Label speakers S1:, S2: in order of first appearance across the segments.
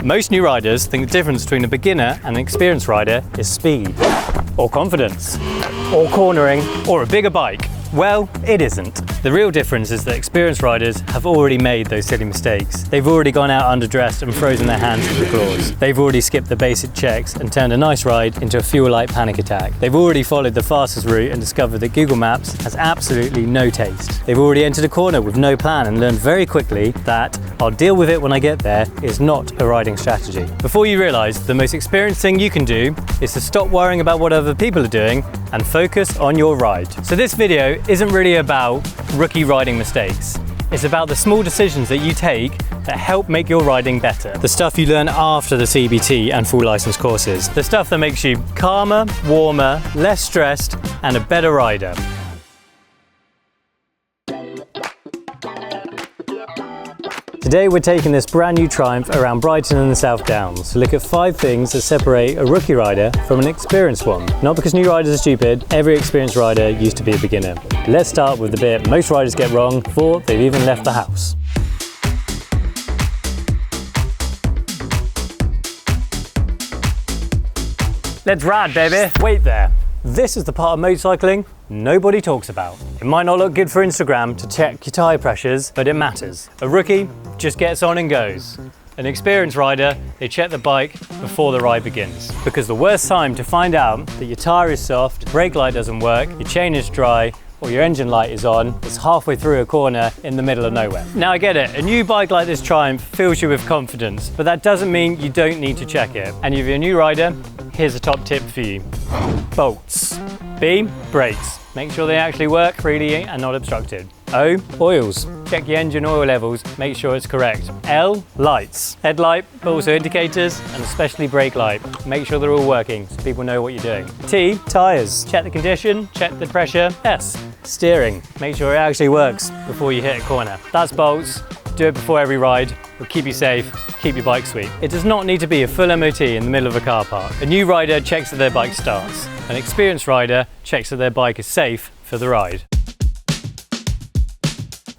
S1: Most new riders think the difference between a beginner and an experienced rider is speed, or confidence, or cornering, or a bigger bike. Well, it isn't. The real difference is that experienced riders have already made those silly mistakes. They've already gone out underdressed and frozen their hands to the claws. They've already skipped the basic checks and turned a nice ride into a fuel-light panic attack. They've already followed the fastest route and discovered that Google Maps has absolutely no taste. They've already entered a corner with no plan and learned very quickly that "I'll deal with it when I get there" is not a riding strategy. Before you realise, the most experienced thing you can do is to stop worrying about what other people are doing and focus on your ride. So this video isn't really about rookie riding mistakes. It's about the small decisions that you take that help make your riding better. The stuff you learn after the CBT and full license courses. The stuff that makes you calmer, warmer, less stressed, and a better rider. Today we're taking this brand new Triumph around Brighton and the South Downs to look at 5 things that separate a rookie rider from an experienced one. Not because new riders are stupid, every experienced rider used to be a beginner. Let's start with the bit most riders get wrong before they've even left the house. Let's ride, baby! Wait there. This is the part of motorcycling nobody talks about. It might not look good for Instagram to check your tyre pressures, but it matters. A rookie just gets on and goes. An experienced rider, they check the bike before the ride begins. Because the worst time to find out that your tyre is soft, brake light doesn't work, your chain is dry, or your engine light is on, it's halfway through a corner in the middle of nowhere. Now I get it, a new bike like this Triumph fills you with confidence, but that doesn't mean you don't need to check it. And if you're a new rider, here's a top tip for you. Bolts. B, brakes. Make sure they actually work freely and not obstructed. O, oils. Check your engine oil levels, make sure it's correct. L, lights. Headlight, but also indicators, and especially brake light. Make sure they're all working so people know what you're doing. T, tyres. Check the condition, check the pressure. S, steering. Make sure it actually works before you hit a corner. That's bolts. Do it before every ride. It'll keep you safe, keep your bike sweet. It does not need to be a full MOT in the middle of a car park. A new rider checks that their bike starts. An experienced rider checks that their bike is safe for the ride.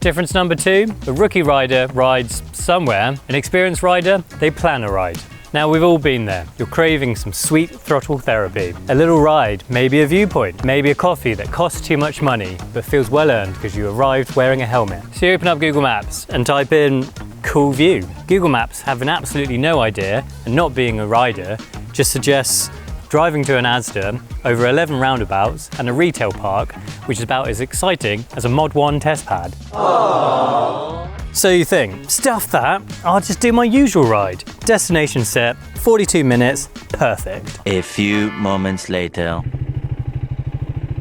S1: Difference number 2, a rookie rider rides somewhere. An experienced rider, they plan a ride. Now we've all been there. You're craving some sweet throttle therapy. A little ride, maybe a viewpoint, maybe a coffee that costs too much money but feels well earned because you arrived wearing a helmet. So you open up Google Maps and type in cool view. Google Maps having absolutely no idea and not being a rider just suggests driving to an Asda over 11 roundabouts and a retail park, which is about as exciting as a Mod 1 test pad. Aww. So you think, stuff that, I'll just do my usual ride. Destination set, 42 minutes, perfect.
S2: A few moments later.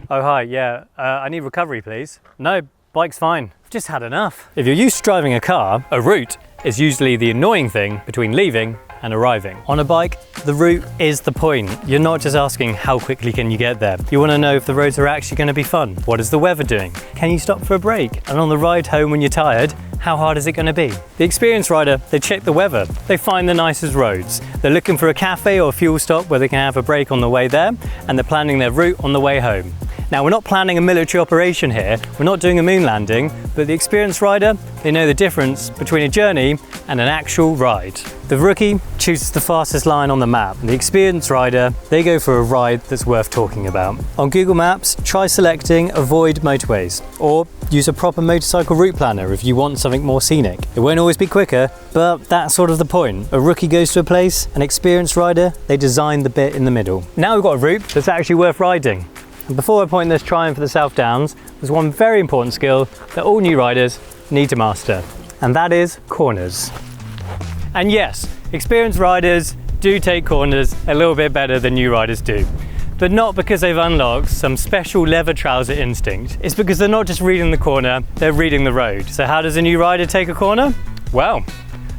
S1: Oh hi, yeah, I need recovery please. No, bike's fine, I've just had enough. If you're used to driving a car, a route is usually the annoying thing between leaving and arriving. On a bike, the route is the point. You're not just asking how quickly can you get there. You want to know if the roads are actually going to be fun. What is the weather doing? Can you stop for a break? And on the ride home when you're tired, how hard is it going to be? The experienced rider, they check the weather. They find the nicest roads. They're looking for a cafe or a fuel stop where they can have a break on the way there, and they're planning their route on the way home. Now, we're not planning a military operation here. We're not doing a moon landing, but the experienced rider, they know the difference between a journey and an actual ride. The rookie chooses the fastest line on the map. The experienced rider, they go for a ride that's worth talking about. On Google Maps, try selecting avoid motorways, or use a proper motorcycle route planner if you want something more scenic. It won't always be quicker, but that's sort of the point. A rookie goes to a place, an experienced rider, they design the bit in the middle. Now we've got a route that's actually worth riding. And before I point this Triumph for the South Downs, there's one very important skill that all new riders need to master, and that is corners. And yes, experienced riders do take corners a little bit better than new riders do. But not because they've unlocked some special leather trouser instinct. It's because they're not just reading the corner, they're reading the road. So how does a new rider take a corner? Well,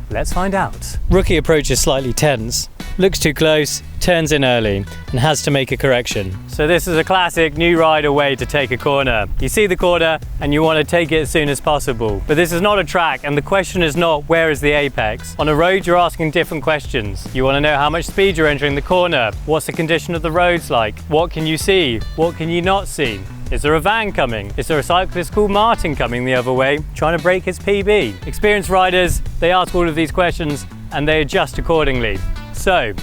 S1: let's find out. Rookie approaches slightly tense, looks too close, turns in early, and has to make a correction. So this is a classic new rider way to take a corner. You see the corner and you want to take it as soon as possible. But this is not a track, and the question is not where is the apex. On a road you're asking different questions. You want to know how much speed you're entering the corner. What's the condition of the roads like? What can you see? What can you not see? Is there a van coming? Is there a cyclist called Martin coming the other way, trying to break his PB? Experienced riders, they ask all of these questions and they adjust accordingly. So,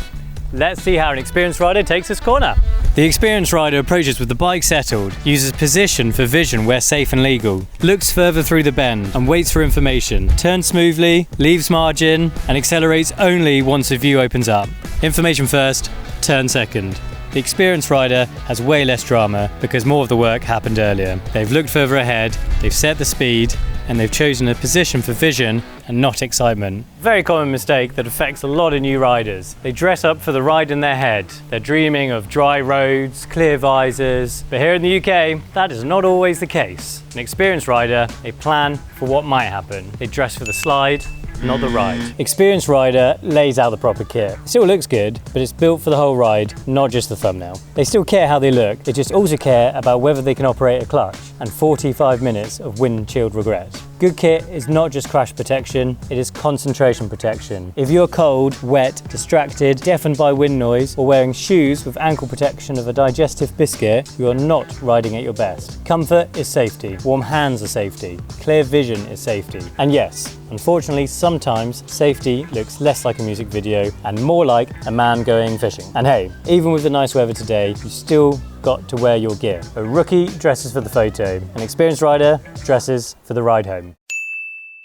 S1: let's see how an experienced rider takes this corner. The experienced rider approaches with the bike settled, uses position for vision where safe and legal, looks further through the bend and waits for information, turns smoothly, leaves margin and accelerates only once the view opens up. Information first, turn second. The experienced rider has way less drama because more of the work happened earlier. They've looked further ahead, they've set the speed, and they've chosen a position for vision and not excitement. Very common mistake that affects a lot of new riders. They dress up for the ride in their head. They're dreaming of dry roads, clear visors, but here in the UK, that is not always the case. An experienced rider, they plan for what might happen. They dress for the slide, not the ride. Experienced rider lays out the proper kit. It still looks good, but it's built for the whole ride, not just the thumbnail. They still care how they look, they just also care about whether they can operate a clutch and 45 minutes of wind-chilled regret. Good kit is not just crash protection, it is concentration protection. If you're cold, wet, distracted, deafened by wind noise, or wearing shoes with ankle protection of a digestive biscuit, you are not riding at your best. Comfort is safety, warm hands are safety, clear vision is safety. And yes, unfortunately, sometimes safety looks less like a music video and more like a man going fishing. And hey, even with the nice weather today, you still got to wear your gear. A rookie dresses for the photo, an experienced rider dresses for the ride home.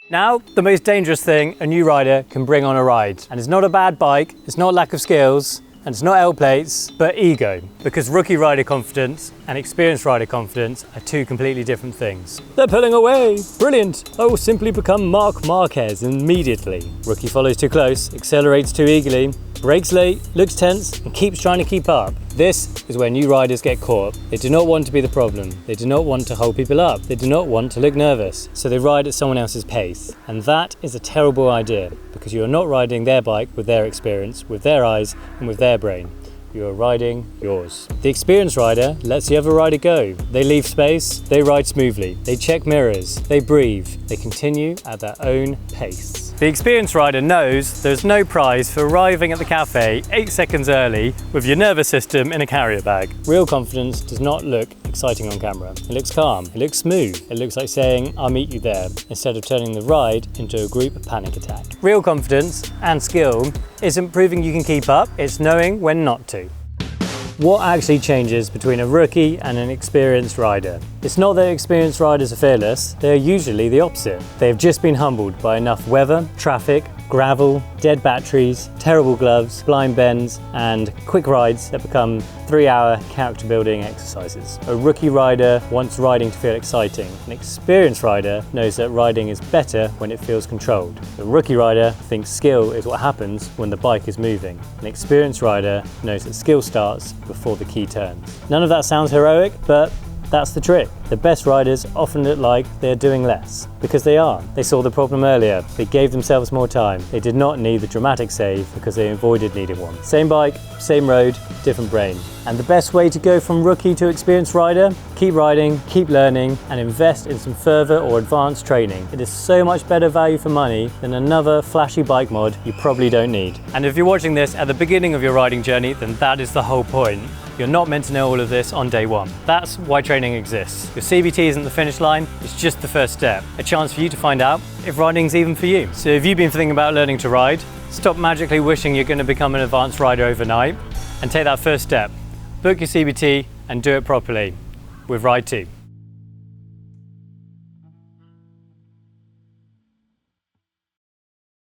S1: Now, the most dangerous thing a new rider can bring on a ride. And it's not a bad bike, it's not lack of skills, and it's not L plates, but ego. Because rookie rider confidence and experienced rider confidence are two completely different things. They're pulling away, brilliant. I will simply become Marc Marquez immediately. Rookie follows too close, accelerates too eagerly, brakes late, looks tense, and keeps trying to keep up. This is where new riders get caught. They do not want to be the problem. They do not want to hold people up. They do not want to look nervous. So they ride at someone else's pace. And that is a terrible idea because you are not riding their bike with their experience, with their eyes, and with their brain. You are riding yours. The experienced rider lets the other rider go. They leave space, they ride smoothly, they check mirrors, they breathe, they continue at their own pace. The experienced rider knows there's no prize for arriving at the cafe 8 seconds early with your nervous system in a carrier bag. Real confidence does not look exciting on camera. It looks calm, it looks smooth, it looks like saying, I'll meet you there, instead of turning the ride into a group panic attack. Real confidence and skill isn't proving you can keep up, it's knowing when not to. What actually changes between a rookie and an experienced rider? It's not that experienced riders are fearless, they are usually the opposite. They have just been humbled by enough weather, traffic, gravel, dead batteries, terrible gloves, blind bends, and quick rides that become 3-hour character building exercises. A rookie rider wants riding to feel exciting. An experienced rider knows that riding is better when it feels controlled. The rookie rider thinks skill is what happens when the bike is moving. An experienced rider knows that skill starts before the key turns. None of that sounds heroic, but that's the trick. The best riders often look like they're doing less, because they are. They saw the problem earlier, they gave themselves more time. They did not need the dramatic save because they avoided needing one. Same bike, same road, different brain. And the best way to go from rookie to experienced rider? Keep riding, keep learning, and invest in some further or advanced training. It is so much better value for money than another flashy bike mod you probably don't need. And if you're watching this at the beginning of your riding journey, then that is the whole point. You're not meant to know all of this on day one. That's why training exists. Your CBT isn't the finish line, it's just the first step. A chance for you to find out if riding's even for you. So if you've been thinking about learning to ride, stop magically wishing you're going to become an advanced rider overnight and take that first step. Book your CBT and do it properly with RideTo.